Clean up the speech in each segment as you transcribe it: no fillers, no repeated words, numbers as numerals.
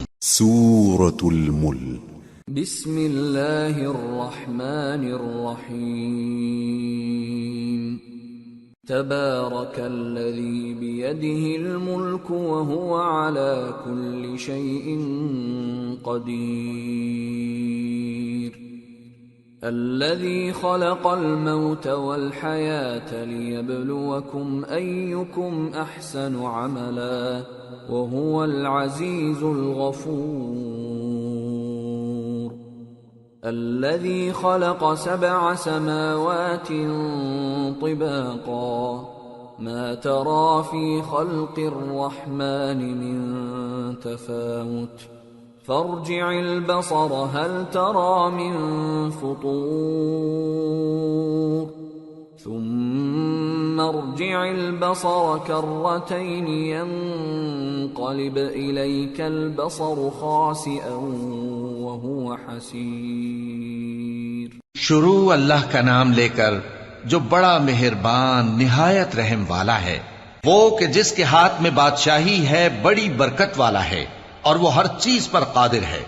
سورة الملك بسم اللہ الرحمن الرحیم تبارک الذی بیدہ الملک وهو على كل شیء قدیر الذي خلق الموت والحياة ليبلوكم أيكم أحسن عملا وهو العزيز الغفور الذي خلق 7 سماوات طباقا ما ترى في خلق الرحمن من تفاوت فارجع البصر هل ترى من فطور ثم ارجع البصر كرتين ينقلب إليك البصر خاسئا وهو حسير شروع اللہ کا نام لے کر جو بڑا مہربان نہایت رحم والا ہے، وہ کہ جس کے ہاتھ میں بادشاہی ہے بڑی برکت والا ہے اور وہ ہر چیز پر قادر ہے۔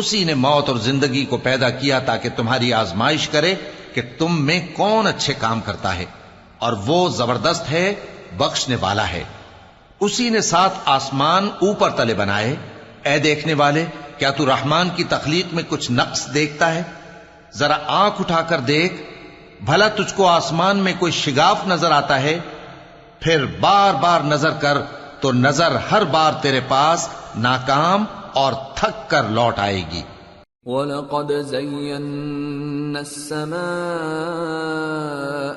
اسی نے موت اور زندگی کو پیدا کیا تاکہ تمہاری آزمائش کرے کہ تم میں کون اچھے کام کرتا ہے، اور وہ زبردست ہے، بخشنے والا ہے۔ اسی نے 7 آسمان اوپر تلے بنائے۔ اے دیکھنے والے، کیا تو رحمان کی تخلیق میں کچھ نقص دیکھتا ہے؟ ذرا آنکھ اٹھا کر دیکھ، بھلا تجھ کو آسمان میں کوئی شگاف نظر آتا ہے؟ پھر بار بار نظر کر تو نظر ہر بار تیرے پاس ناکام اور تھک کر لوٹ آئے گی۔ وَلَقَدْ زَيَّنَّا السَّمَاءَ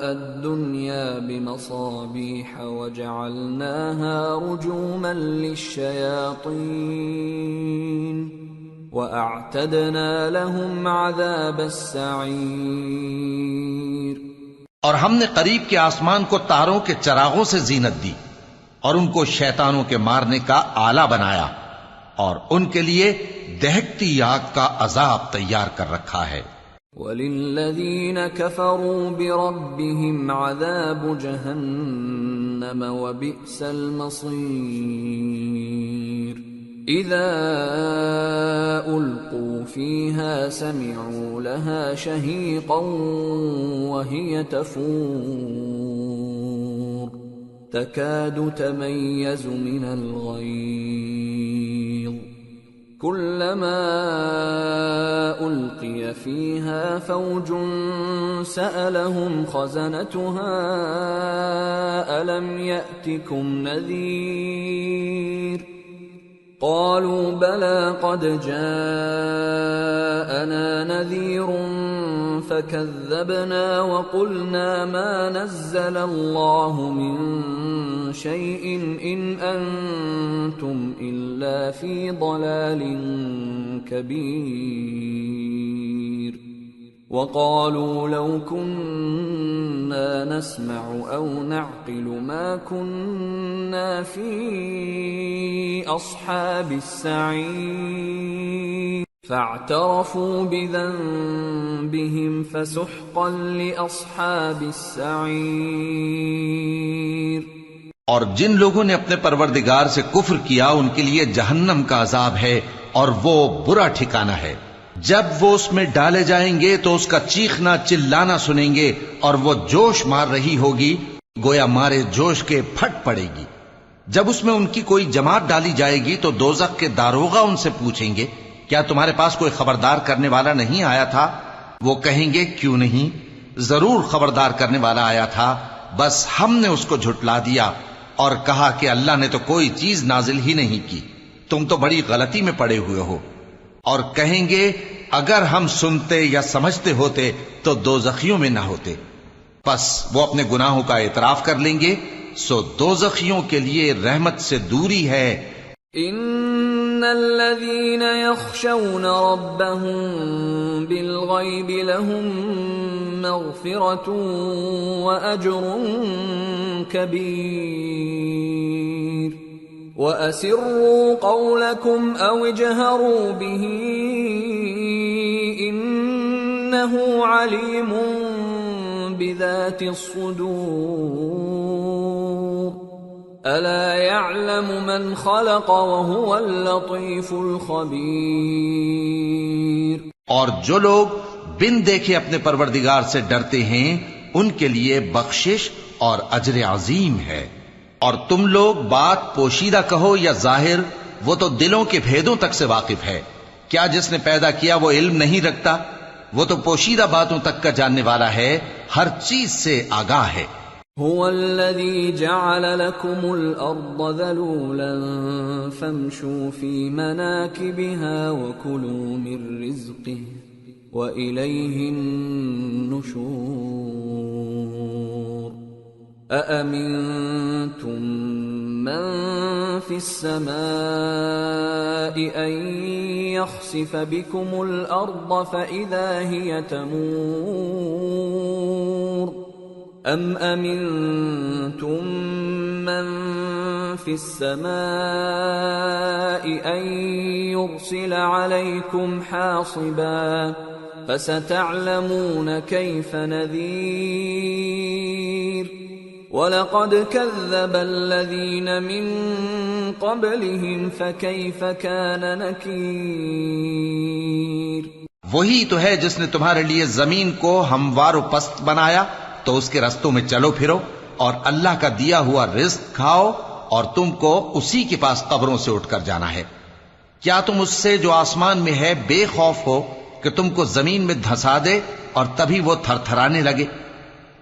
الدُّنْيَا بِمَصَابِيحَ وَجَعَلْنَاهَا رُجُومًا لِلشَّيَاطِينِ وَأَعْتَدْنَا لَهُمْ عَذَابَ السَّعِيرِ۔ اور ہم نے قریب کے آسمان کو تاروں کے چراغوں سے زینت دی اور ان کو شیطانوں کے مارنے کا آلہ بنایا، اور ان کے لیے دہکتی آگ کا عذاب تیار کر رکھا ہے۔ وَلِلَّذِينَ كَفَرُوا بِرَبِّهِمْ عَذَابُ جَهَنَّمَ وَبِئْسَ الْمَصِيرُ إِذَا أُلْقُوا فِيهَا سَمِعُوا لَهَا شَهِيقًا وَهِيَ تَفُورُ تكاد تميز من الغيظ كلما ألقي فيها فوج سألهم خزنتها ألم يأتكم نذير قالوا بلى قد جاءنا نذير فكذبنا وقلنا ما نزل الله من شيء إن أنتم إلا في ضلال كبير وقالوا لو كنا نسمع أو نعقل ما كنا في أصحاب السعير فاعترفوا بذنبهم فسحقا لأصحاب السعير۔ اور جن لوگوں نے اپنے پروردگار سے کفر کیا ان کے لیے جہنم کا عذاب ہے اور وہ برا ٹھکانہ ہے۔ جب وہ اس میں ڈالے جائیں گے تو اس کا چیخنا چلانا سنیں گے اور وہ جوش مار رہی ہوگی گویا مارے جوش کے پھٹ پڑے گی۔ جب اس میں ان کی کوئی جماعت ڈالی جائے گی تو دوزخ کے داروغہ ان سے پوچھیں گے کیا تمہارے پاس کوئی خبردار کرنے والا نہیں آیا تھا؟ وہ کہیں گے کیوں نہیں، ضرور خبردار کرنے والا آیا تھا، بس ہم نے اس کو جھٹلا دیا اور کہا کہ اللہ نے تو کوئی چیز نازل ہی نہیں کی، تم تو بڑی غلطی میں پڑے ہوئے ہو۔ اور کہیں گے اگر ہم سنتے یا سمجھتے ہوتے تو دوزخیوں میں نہ ہوتے۔ پس وہ اپنے گناہوں کا اعتراف کر لیں گے، سو دوزخیوں کے لیے رحمت سے دوری ہے۔ ان الذين يخشون ربهم بالغيب لهم مغفرة واجر كبير واسروا قولكم او اجهروا به انه عليم بذات الصدور ألا يعلم من خلق وهو اللطيف الخبير۔ اور جو لوگ بن دیکھے اپنے پروردگار سے ڈرتے ہیں ان کے لیے بخشش اور اجر عظیم ہے۔ اور تم لوگ بات پوشیدہ کہو یا ظاہر، وہ تو دلوں کے بھیدوں تک سے واقف ہے۔ کیا جس نے پیدا کیا وہ علم نہیں رکھتا؟ وہ تو پوشیدہ باتوں تک کا جاننے والا ہے، ہر چیز سے آگاہ ہے۔ هو الذي جعل لكم الأرض ذلولا فامشوا في مناكبها وكلوا من رزقه وإليه النشور۔ أأمنتم من في السماء أن يخسف بكم الأرض فإذا هي تمور أم أمنتم من في السماء أن يرسل عليكم حاصبا فستعلمون كيف نذير۔ وَلَقَدْ كَذَّبَ الَّذِينَ مِن قَبْلِهِمْ فَكَيْفَ كَانَ نَكِيرِ۔ وہی تو ہے جس نے تمہارے لیے زمین کو ہموار و پست بنایا، تو اس کے رستوں میں چلو پھرو اور اللہ کا دیا ہوا رزق کھاؤ، اور تم کو اسی کے پاس قبروں سے اٹھ کر جانا ہے۔ کیا تم اس سے جو آسمان میں ہے بے خوف ہو کہ تم کو زمین میں دھسا دے اور تبھی وہ تھر تھرانے لگے؟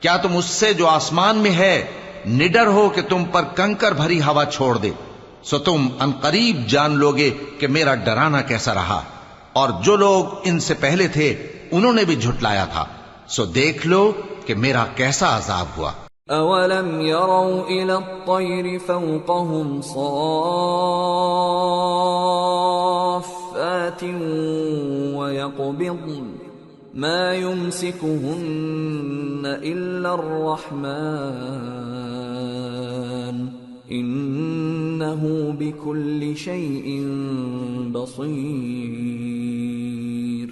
کیا تم اس سے جو آسمان میں ہے نڈر ہو کہ تم پر کنکر بھری ہوا چھوڑ دے؟ سو تم عنقریب جان لوگے کہ میرا ڈرانا کیسا رہا۔ اور جو لوگ ان سے پہلے تھے انہوں نے بھی جھٹلایا تھا، سو دیکھ لو کہ میرا کیسا عذاب ہوا۔ اولم يروا الى الطير فوقهم صافات ويقبضن ما يمسكهن الا الرحمن انه بكل شيء بصير۔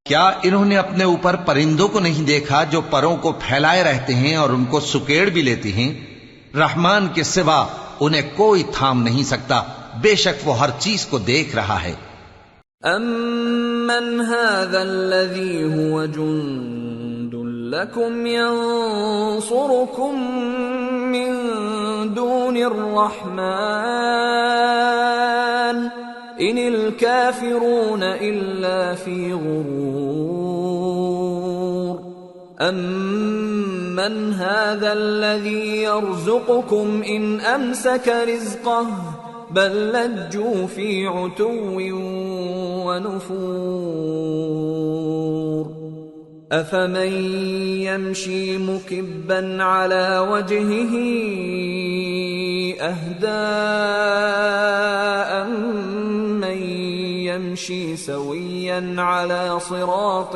کیا انہوں نے اپنے اوپر پرندوں کو نہیں دیکھا جو پروں کو پھیلائے رہتے ہیں اور ان کو سکیڑ بھی لیتی ہیں؟ رحمان کے سوا انہیں کوئی تھام نہیں سکتا، بے شک وہ ہر چیز کو دیکھ رہا ہے۔ امن هذا الذي هو جند لكم ينصركم من دون الرحمن ان الكافرون الا في غرور۔ امن هذا الذي يرزقكم ان امسك رزقه بل لجوا في عتو ونفور۔ افمن يمشي مكبا على وجهه اهدى امن يمشي سويا على صراط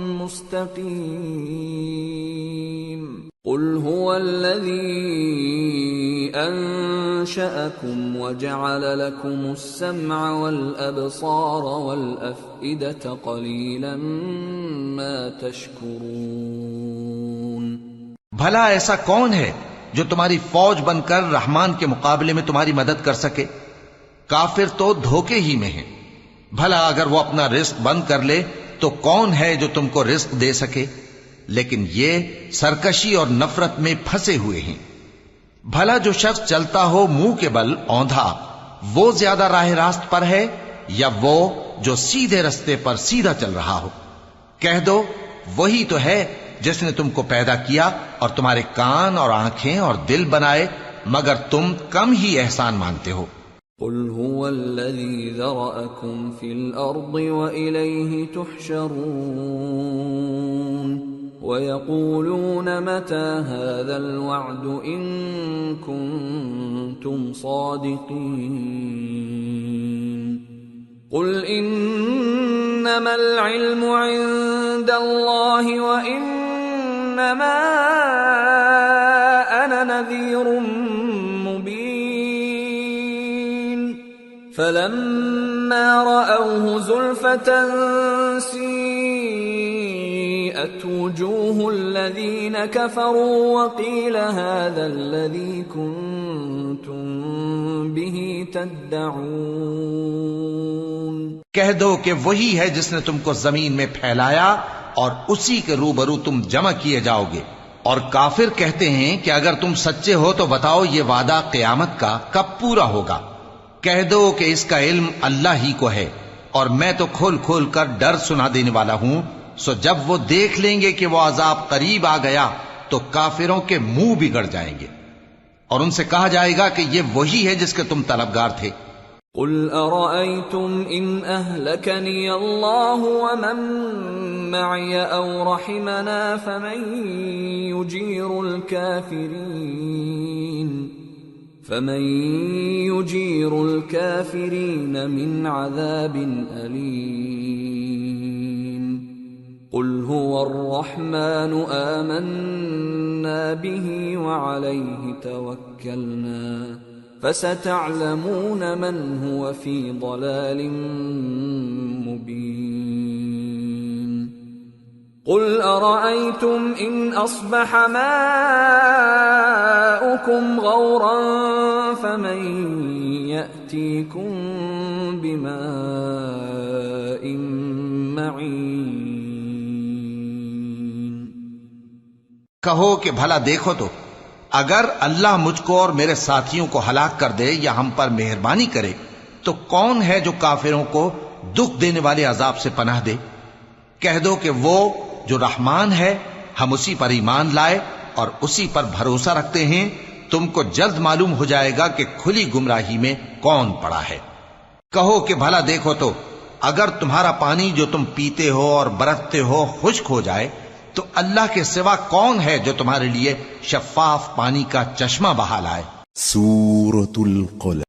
مستقيم۔ قل هو الذي انشأكم وجعل لكم السمع والابصار والافئدة قليلا ما تشكرون۔ بھلا ایسا کون ہے جو تمہاری فوج بن کر رحمان کے مقابلے میں تمہاری مدد کر سکے؟ کافر تو دھوکے ہی میں ہیں۔ بھلا اگر وہ اپنا رزق بند کر لے تو کون ہے جو تم کو رزق دے سکے؟ لیکن یہ سرکشی اور نفرت میں پھنسے ہوئے ہیں۔ بھلا جو شخص چلتا ہو منہ کے بل اوندھا، وہ زیادہ راہ راست پر ہے یا وہ جو سیدھے رستے پر سیدھا چل رہا ہو؟ کہہ دو وہی تو ہے جس نے تم کو پیدا کیا اور تمہارے کان اور آنکھیں اور دل بنائے، مگر تم کم ہی احسان مانتے ہو۔ قل هو الذي ذرأكم في الأرض وإليه تحشرون ويقولون متى هذا الوعد إن كنتم صادقين قل إنما العلم عند الله وإنما أنا نذير مبين فلما رأوه زلفة سيئت وجوه الذين كفروا وقيل هذا الذي كنتم به تدعون کہہ دو کہ وہی ہے جس نے تم کو زمین میں پھیلایا اور اسی کے روبرو تم جمع کیے جاؤ گے. اور کافر کہتے ہیں کہ اگر تم سچے ہو تو بتاؤ یہ وعدہ قیامت کا کب پورا ہوگا. کہہ دو کہ اس کا علم اللہ ہی کو ہے اور میں تو کھول کھول کر ڈر سنا دینے والا ہوں. سو جب وہ دیکھ لیں گے کہ وہ عذاب قریب آ گیا تو کافروں کے منہ بگڑ جائیں گے اور ان سے کہا جائے گا کہ یہ وہی ہے جس کے تم طلبگار تھے. قل ارأيتم ان اهلكني الله ومن معي او رحمنا فمن يجير الكافرين من عذاب أليم. قل هو الرحمن آمنا به وعليه توكلنا فستعلمون من هو في ضلال مبين. قل أرأيتم إن أصبح ماؤكم غورا فمن يأتيكم بماء معين. کہو کہ بھلا دیکھو تو اگر اللہ مجھ کو اور میرے ساتھیوں کو ہلاک کر دے یا ہم پر مہربانی کرے تو کون ہے جو کافروں کو دکھ دینے والے عذاب سے پناہ دے. کہہ دو کہ وہ جو رحمان ہے ہم اسی پر ایمان لائے اور اسی پر بھروسہ رکھتے ہیں. تم کو جلد معلوم ہو جائے گا کہ کھلی گمراہی میں کون پڑا ہے. کہو کہ بھلا دیکھو تو اگر تمہارا پانی جو تم پیتے ہو اور برتتے ہو خشک ہو جائے تو اللہ کے سوا کون ہے جو تمہارے لیے شفاف پانی کا چشمہ بہا لائے. سورة القلم.